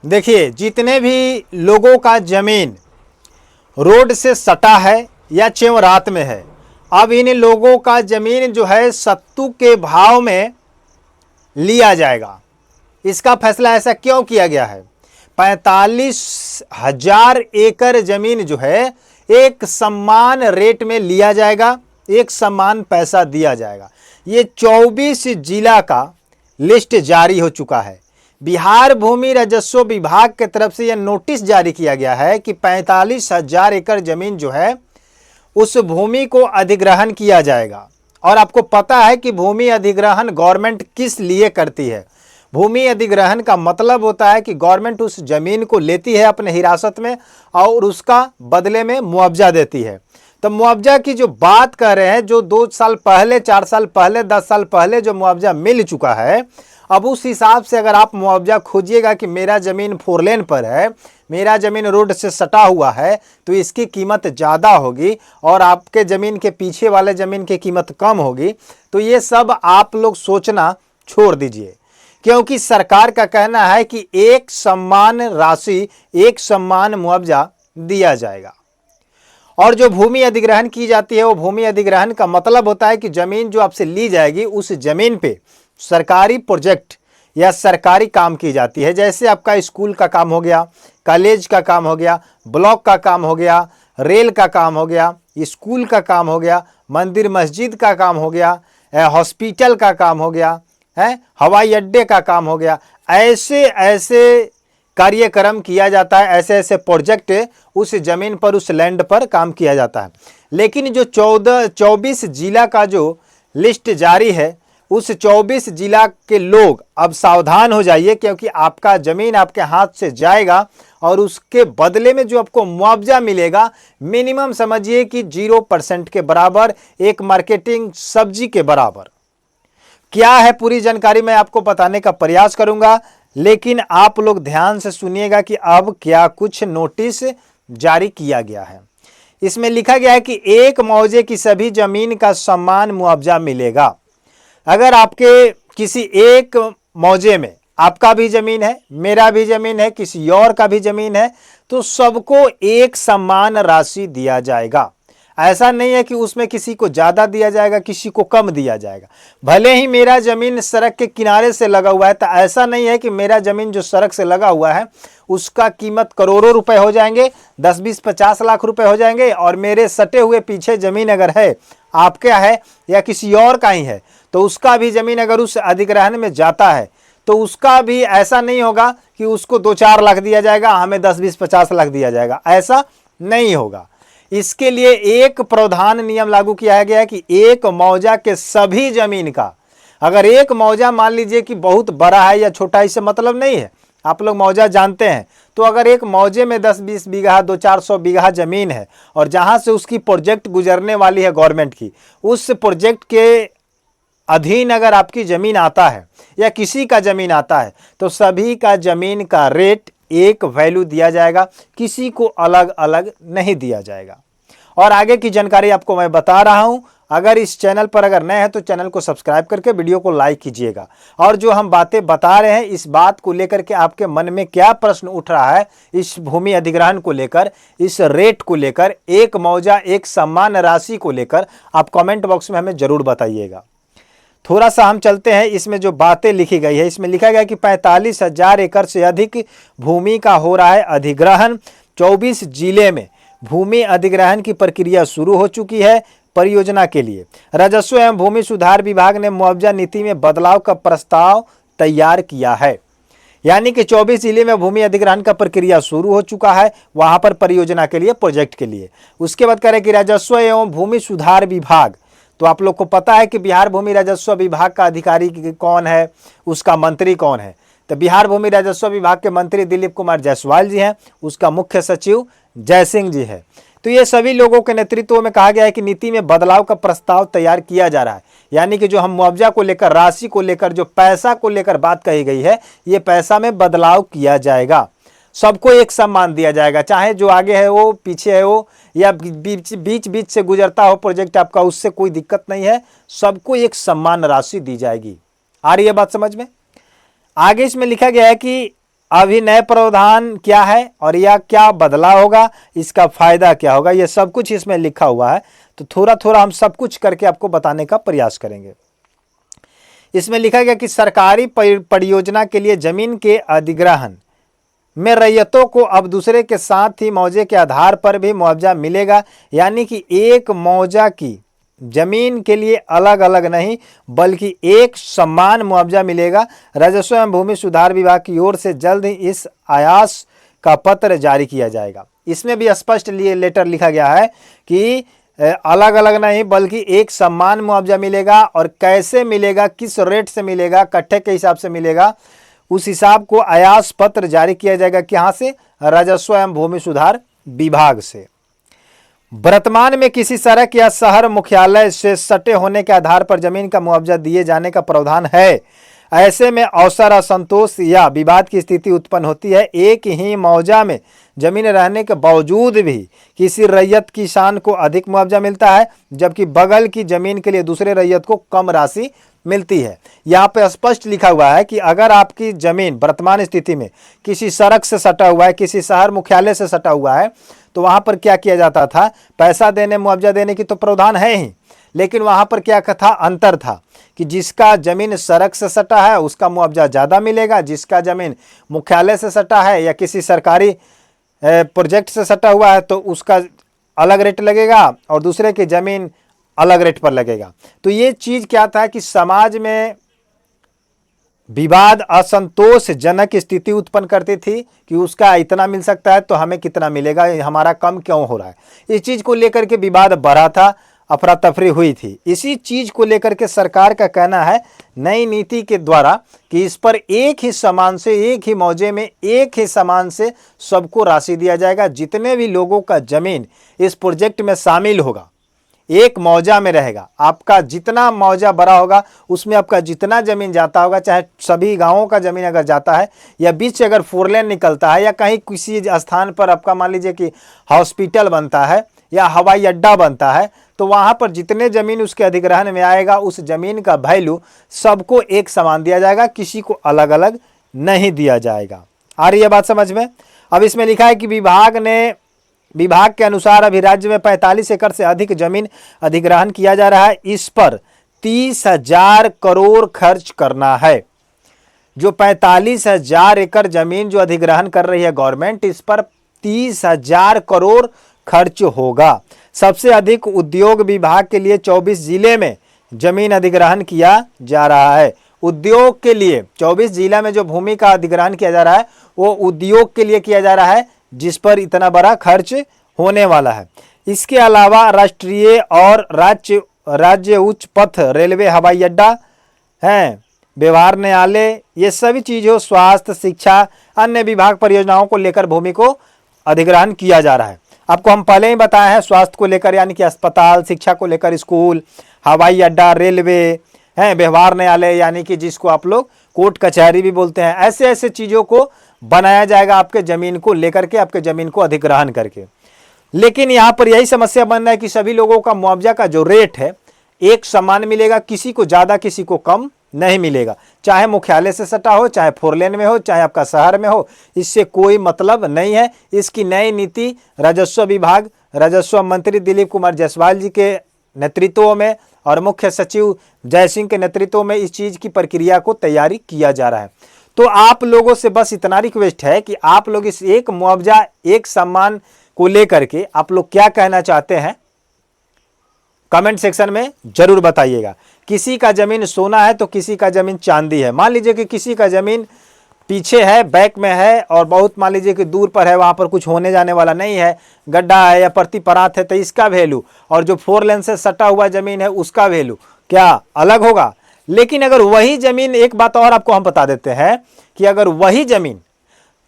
देखिए, जितने भी लोगों का जमीन रोड से सटा है या चेवरात में है, अब इन लोगों का जमीन जो है सत्तू के भाव में लिया जाएगा। इसका फैसला ऐसा क्यों किया गया है? 45,000 एकड़ जमीन जो है एक समान रेट में लिया जाएगा, एक समान पैसा दिया जाएगा। ये 24 जिला का लिस्ट जारी हो चुका है। बिहार भूमि राजस्व विभाग की तरफ से यह नोटिस जारी किया गया है कि 45,000 एकड़ जमीन जो है उस भूमि को अधिग्रहण किया जाएगा। और आपको पता है कि भूमि अधिग्रहण गवर्नमेंट किस लिए करती है। भूमि अधिग्रहण का मतलब होता है कि गवर्नमेंट उस जमीन को लेती है अपने हिरासत में और उसका बदले में मुआवजा देती है। तो मुआवजा की जो बात कर रहे हैं, जो 2 साल पहले, 4 साल पहले, 10 साल पहले जो मुआवजा मिल चुका है, अब उस हिसाब से अगर आप मुआवजा खोजिएगा कि मेरा ज़मीन 4 लेन पर है, मेरा ज़मीन रोड से सटा हुआ है, तो इसकी कीमत ज़्यादा होगी और आपके ज़मीन के पीछे वाले ज़मीन की कीमत कम होगी। तो ये सब आप लोग सोचना छोड़ दीजिए, क्योंकि सरकार का कहना है कि एक समान राशि, एक समान मुआवजा दिया जाएगा। और जो भूमि अधिग्रहण की जाती है, वो भूमि अधिग्रहण का मतलब होता है कि ज़मीन जो आपसे ली जाएगी, उस ज़मीन पे सरकारी प्रोजेक्ट या सरकारी काम की जाती है। जैसे आपका स्कूल का काम हो गया, कॉलेज का काम हो गया, ब्लॉक का काम हो गया, रेल का काम हो गया, स्कूल का काम हो गया, मंदिर मस्जिद का काम हो गया, हॉस्पिटल का काम हो गया है, हवाई अड्डे का काम हो गया। ऐसे ऐसे कार्यक्रम किया जाता है, ऐसे ऐसे प्रोजेक्ट उस जमीन पर, उस लैंड पर काम किया जाता है। लेकिन जो 24 जिला का जो लिस्ट जारी है, उस 24 जिला के लोग अब सावधान हो जाइए, क्योंकि आपका जमीन आपके हाथ से जाएगा और उसके बदले में जो आपको मुआवजा मिलेगा, मिनिमम समझिए कि 0% के बराबर, एक मार्केटिंग सब्जी के बराबर। क्या है पूरी जानकारी मैं आपको बताने का प्रयास करूंगा, लेकिन आप लोग ध्यान से सुनिएगा कि अब क्या कुछ नोटिस जारी किया गया है। इसमें लिखा गया है कि एक मौजे की सभी जमीन का समान मुआवजा मिलेगा। अगर आपके किसी एक मौजे में आपका भी जमीन है, मेरा भी जमीन है, किसी और का भी जमीन है, तो सबको एक समान राशि दिया जाएगा। ऐसा नहीं है कि उसमें किसी को ज़्यादा दिया जाएगा, किसी को कम दिया जाएगा। भले ही मेरा ज़मीन सड़क के किनारे से लगा हुआ है, तो ऐसा नहीं है कि मेरा ज़मीन जो सड़क से लगा हुआ है उसका कीमत करोड़ों रुपए हो जाएंगे, 10, 20, 50 लाख रुपए हो जाएंगे, और मेरे सटे हुए पीछे ज़मीन अगर है, आपका है या किसी और का ही है, तो उसका भी ज़मीन अगर उस अधिग्रहण में जाता है, तो उसका भी ऐसा नहीं होगा कि उसको 2-4 लाख दिया जाएगा, हमें 10, 20, 50 लाख दिया जाएगा। ऐसा नहीं होगा। इसके लिए एक प्रावधान नियम लागू किया गया है कि एक मौजा के सभी जमीन का, अगर एक मौजा मान लीजिए कि बहुत बड़ा है या छोटा, इससे मतलब नहीं है, आप लोग मौजा जानते हैं, तो अगर एक मौजे में 10-20 बीघा, 200-400 बीघा जमीन है और जहां से उसकी प्रोजेक्ट गुजरने वाली है गवर्नमेंट की, उस प्रोजेक्ट के अधीन अगर आपकी जमीन आता है या किसी का जमीन आता है, तो सभी का जमीन का रेट एक वैल्यू दिया जाएगा, किसी को अलग अलग नहीं दिया जाएगा। और आगे की जानकारी आपको मैं बता रहा हूं। अगर इस चैनल पर अगर नए हैं तो चैनल को सब्सक्राइब करके वीडियो को लाइक कीजिएगा। और जो हम बातें बता रहे हैं, इस बात को लेकर के आपके मन में क्या प्रश्न उठ रहा है, इस भूमि अधिग्रहण को लेकर, इस रेट को लेकर, एक मौजा एक समान राशि को लेकर, आप कमेंट बॉक्स में हमें जरूर बताइएगा। थोड़ा सा हम चलते हैं, इसमें जो बातें लिखी गई है, इसमें लिखा गया कि 45,000 एकड़ से अधिक भूमि का हो रहा है अधिग्रहण। 24 जिले में भूमि अधिग्रहण की प्रक्रिया शुरू हो चुकी है। परियोजना के लिए राजस्व एवं भूमि सुधार विभाग ने मुआवजा नीति में बदलाव का प्रस्ताव तैयार किया है। यानी कि 24 जिले में भूमि अधिग्रहण का प्रक्रिया शुरू हो चुका है, वहां पर परियोजना के लिए, प्रोजेक्ट के लिए। उसके बाद कह रहे कि राजस्व एवं भूमि सुधार विभाग, तो आप लोग को पता है कि बिहार भूमि राजस्व विभाग का अधिकारी कौन है, उसका मंत्री कौन है। तो बिहार भूमि राजस्व विभाग के मंत्री दिलीप कुमार जायसवाल जी हैं, उसका मुख्य सचिव जय सिंह जी है। तो ये सभी लोगों के नेतृत्व में कहा गया है कि नीति में बदलाव का प्रस्ताव तैयार किया जा रहा है। यानी कि जो हम मुआवजा को लेकर, राशि को लेकर, जो पैसा को लेकर बात कही गई है, ये पैसा में बदलाव किया जाएगा। सबको एक सम्मान दिया जाएगा, चाहे जो आगे है वो, पीछे है वो, या बीच से गुजरता हो प्रोजेक्ट आपका, उससे कोई दिक्कत नहीं है। सबको एक सम्मान राशि दी जाएगी। आ रही है बात समझ में? आगे इसमें लिखा गया है कि अभी नए प्रावधान क्या है और यह क्या बदलाव होगा, इसका फायदा क्या होगा, यह सब कुछ इसमें लिखा हुआ है। तो थोड़ा थोड़ा हम सब कुछ करके आपको बताने का प्रयास करेंगे। इसमें लिखा गया कि सरकारी परियोजना के लिए जमीन के अधिग्रहण में रैयतों को अब दूसरे के साथ ही मुआवजे के आधार पर भी मुआवजा मिलेगा, यानी कि एक मुआवजा की जमीन के लिए अलग अलग नहीं बल्कि एक समान मुआवजा मिलेगा। राजस्व एवं भूमि सुधार विभाग की ओर से जल्द ही इस आयास का पत्र जारी किया जाएगा। इसमें भी स्पष्ट लेटर लिखा गया है कि अलग अलग नहीं बल्कि एक समान मुआवजा मिलेगा, और कैसे मिलेगा, किस रेट से मिलेगा, कट्ठे के हिसाब से मिलेगा, उस हिसाब को आयास पत्र जारी किया जाएगा। कहाँ से? राजस्व एवं भूमि सुधार विभाग से। वर्तमान में किसी सड़क या शहर मुख्यालय से सटे होने के आधार पर जमीन का मुआवजा दिए जाने का प्रावधान है। ऐसे में अवसर, असंतोष या विवाद की स्थिति उत्पन्न होती है। एक ही मुआवजा में जमीन रहने के बावजूद भी किसी रैयत किसान को अधिक मुआवजा मिलता है, जबकि बगल की जमीन के लिए दूसरे रैयत को कम राशि मिलती है। यहाँ पे स्पष्ट लिखा हुआ है कि अगर आपकी जमीन वर्तमान स्थिति में किसी सड़क से सटा हुआ है, किसी शहर मुख्यालय से सटा हुआ है, तो वहां पर क्या किया जाता था, पैसा देने, मुआवजा देने की तो प्रावधान है ही, लेकिन वहां पर क्या था, अंतर था कि जिसका जमीन सड़क से सटा है उसका मुआवजा ज़्यादा मिलेगा, जिसका जमीन मुख्यालय से सटा है या किसी सरकारी प्रोजेक्ट से सटा हुआ है तो उसका अलग रेट लगेगा और दूसरे की जमीन अलग रेट पर लगेगा। तो ये चीज़ क्या था कि समाज में विवाद, असंतोषजनक स्थिति उत्पन्न करती थी कि उसका इतना मिल सकता है तो हमें कितना मिलेगा, हमारा कम क्यों हो रहा है। इस चीज़ को लेकर के विवाद बढ़ा था, अफरा तफरी हुई थी। इसी चीज़ को लेकर के सरकार का कहना है नई नीति के द्वारा कि इस पर एक ही समान से, एक ही मौजे में, एक ही समान से सबको राशि दिया जाएगा। जितने भी लोगों का ज़मीन इस प्रोजेक्ट में शामिल होगा एक मौजा में रहेगा। आपका जितना मौजा बड़ा होगा उसमें आपका जितना ज़मीन जाता होगा, चाहे सभी गांवों का ज़मीन अगर जाता है या बीच से अगर 4 लेन निकलता है या कहीं किसी स्थान पर आपका मान लीजिए कि हॉस्पिटल बनता है या हवाई अड्डा बनता है, तो वहाँ पर जितने ज़मीन उसके अधिग्रहण में आएगा उस ज़मीन का वैल्यू सबको एक समान दिया जाएगा, किसी को अलग अलग नहीं दिया जाएगा। आ रही है बात समझ में? अब इसमें लिखा है कि विभाग के अनुसार अभी राज्य में 45 एकड़ से अधिक जमीन अधिग्रहण किया जा रहा है। इस पर 30,000 करोड़ खर्च करना है। जो 45,000 एकड़ जमीन जो अधिग्रहण कर रही है गवर्नमेंट, इस पर 30,000 करोड़ खर्च होगा। सबसे अधिक उद्योग विभाग के लिए 24 जिले में जमीन अधिग्रहण किया जा रहा है। उद्योग के लिए 24 जिला में जो भूमि का अधिग्रहण किया जा रहा है वो उद्योग के लिए किया जा रहा है, जिस पर इतना बड़ा खर्च होने वाला है। इसके अलावा राष्ट्रीय और राज्य उच्च पथ, रेलवे, हवाई अड्डा हैं, व्यवहार न्यायालय, ये सभी चीज़ों, स्वास्थ्य, शिक्षा, अन्य विभाग परियोजनाओं को लेकर भूमि को अधिग्रहण किया जा रहा है। आपको हम पहले ही बताए हैं, स्वास्थ्य को लेकर यानी कि अस्पताल, शिक्षा को लेकर स्कूल, हवाई अड्डा, रेलवे हैं, व्यवहार न्यायालय यानी कि जिसको आप लोग कोर्ट कचहरी भी बोलते हैं, ऐसे ऐसे चीज़ों को बनाया जाएगा आपके ज़मीन को लेकर के, आपके ज़मीन को अधिग्रहण करके। लेकिन यहाँ पर यही समस्या बन रहा है कि सभी लोगों का मुआवजा का जो रेट है एक समान मिलेगा, किसी को ज़्यादा किसी को कम नहीं मिलेगा। चाहे मुख्यालय से सटा हो, चाहे 4 लेन में हो, चाहे आपका शहर में हो, इससे कोई मतलब नहीं है। इसकी नई नीति राजस्व विभाग, राजस्व मंत्री दिलीप कुमार जायसवाल जी के नेतृत्व में और मुख्य सचिव जय सिंह के नेतृत्व में इस चीज़ की प्रक्रिया को तैयारी किया जा रहा है। तो आप लोगों से बस इतना रिक्वेस्ट है कि आप लोग इस एक मुआवजा, एक सम्मान को लेकर के आप लोग क्या कहना चाहते हैं कमेंट सेक्शन में जरूर बताइएगा। किसी का ज़मीन सोना है तो किसी का ज़मीन चांदी है। मान लीजिए कि किसी का ज़मीन पीछे है, बैक में है और बहुत मान लीजिए कि दूर पर है, वहाँ पर कुछ होने जाने वाला नहीं है, गड्ढा है या परती परात है, तो इसका वैल्यू और जो 4 लेन से सटा हुआ ज़मीन है उसका वैल्यू क्या अलग होगा। लेकिन अगर वही ज़मीन, एक बात और आपको हम बता देते हैं कि अगर वही ज़मीन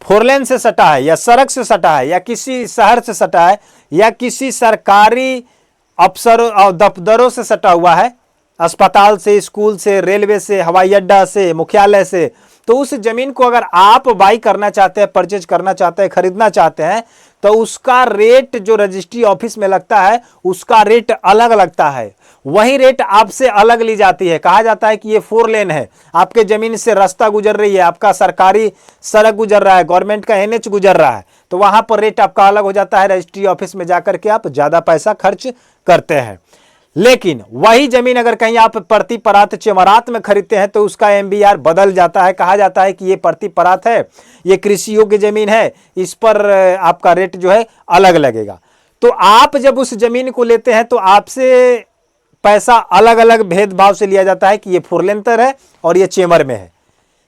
4 लेन से सटा है या सड़क से सटा है या किसी शहर से सटा है या किसी सरकारी अफसर और दफ्तरों से सटा हुआ है, अस्पताल से, स्कूल से, रेलवे से, हवाई अड्डा से, मुख्यालय से, तो उस जमीन को अगर आप बाई करना चाहते हैं, परचेज करना चाहते हैं, खरीदना चाहते हैं, तो उसका रेट जो रजिस्ट्री ऑफिस में लगता है उसका रेट अलग लगता है। वही रेट आपसे अलग ली जाती है। कहा जाता है कि ये 4 लेन है, आपके जमीन से रास्ता गुजर रही है, आपका सरकारी सड़क गुजर रहा है, गवर्नमेंट का NH गुजर रहा है, तो वहां पर रेट आपका अलग हो जाता है। रजिस्ट्री ऑफिस में जाकर के आप ज्यादा पैसा खर्च करते हैं। लेकिन वही जमीन अगर कहीं आप प्रति परात चेमरात में खरीदते हैं तो उसका MBR बदल जाता है। कहा जाता है कि ये प्रति परात है, ये कृषि योग्य जमीन है, इस पर आपका रेट जो है अलग लगेगा। तो आप जब उस जमीन को लेते हैं तो आपसे पैसा अलग अलग भेदभाव से लिया जाता है कि ये 4 लेन है और ये चेमर में है।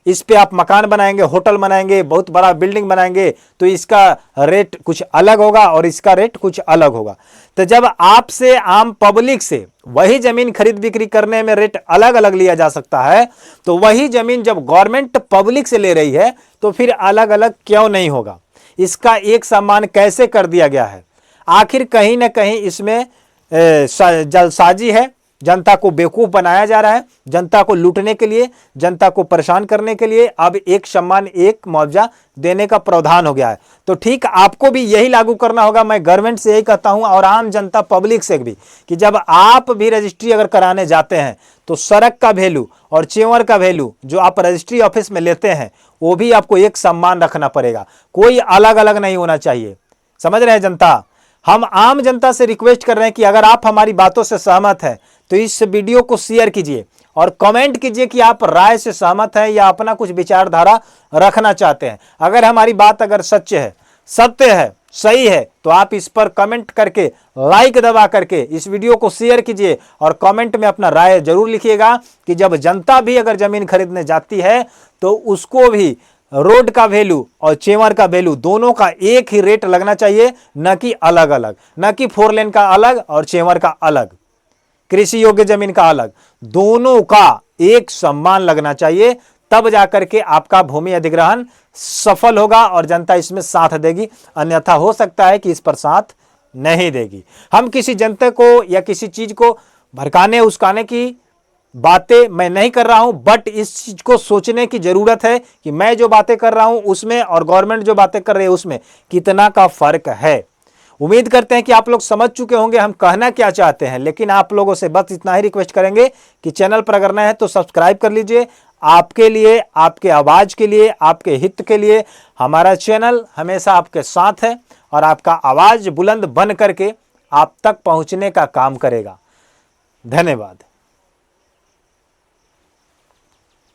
इस पे आप मकान बनाएंगे, होटल बनाएंगे, बहुत बड़ा बिल्डिंग बनाएंगे तो इसका रेट कुछ अलग होगा और इसका रेट कुछ अलग होगा। तो जब आपसे आम पब्लिक से वही जमीन खरीद बिक्री करने में रेट अलग अलग लिया जा सकता है, तो वही जमीन जब गवर्नमेंट पब्लिक से ले रही है तो फिर अलग अलग क्यों नहीं होगा? इसका एक समान कैसे कर दिया गया है? आखिर कहीं ना कहीं इसमें जलसाजी है। जनता को बेवकूफ बनाया जा रहा है, जनता को लूटने के लिए, जनता को परेशान करने के लिए अब एक सम्मान एक मुआवजा देने का प्रावधान हो गया है। तो ठीक आपको भी यही लागू करना होगा। मैं गवर्नमेंट से यही कहता हूं और आम जनता पब्लिक से भी कि जब आप भी रजिस्ट्री अगर कराने जाते हैं तो सड़क का वैल्यू और चेवर का वैल्यू जो आप रजिस्ट्री ऑफिस में लेते हैं वो भी आपको एक सम्मान रखना पड़ेगा, कोई अलग अलग नहीं होना चाहिए। समझ रहे हैं जनता? हम आम जनता से रिक्वेस्ट कर रहे हैं कि अगर आप हमारी बातों से सहमत हैं तो इस वीडियो को शेयर कीजिए और कमेंट कीजिए कि आप राय से सहमत हैं या अपना कुछ विचारधारा रखना चाहते हैं। अगर हमारी बात अगर सत्य है, सही है, तो आप इस पर कमेंट करके लाइक दबा करके इस वीडियो को शेयर कीजिए और कमेंट में अपना राय जरूर लिखिएगा कि जब जनता भी अगर जमीन खरीदने जाती है तो उसको भी रोड का वैल्यू और चेवर का वैल्यू दोनों का एक ही रेट लगना चाहिए, न कि अलग अलग, न कि 4 लेन का अलग और चेवर का अलग, कृषि योग्य जमीन का अलग। दोनों का एक सम्मान लगना चाहिए, तब जाकर के आपका भूमि अधिग्रहण सफल होगा और जनता इसमें साथ देगी। अन्यथा हो सकता है कि इस पर साथ नहीं देगी। हम किसी जनता को या किसी चीज को भड़काने उस्काने की बातें मैं नहीं कर रहा हूं, बट इस चीज को सोचने की जरूरत है कि मैं जो बातें कर रहा हूं उसमें और गवर्नमेंट जो बातें कर रही है उसमें कितना का फर्क है। उम्मीद करते हैं कि आप लोग समझ चुके होंगे हम कहना क्या चाहते हैं, लेकिन आप लोगों से बस इतना ही रिक्वेस्ट करेंगे कि चैनल पर अगर नए हैं तो सब्सक्राइब कर लीजिए। आपके लिए, आपके आवाज के लिए, आपके हित के लिए हमारा चैनल हमेशा आपके साथ है और आपका आवाज बुलंद बन करके आप तक पहुंचने का काम करेगा। धन्यवाद।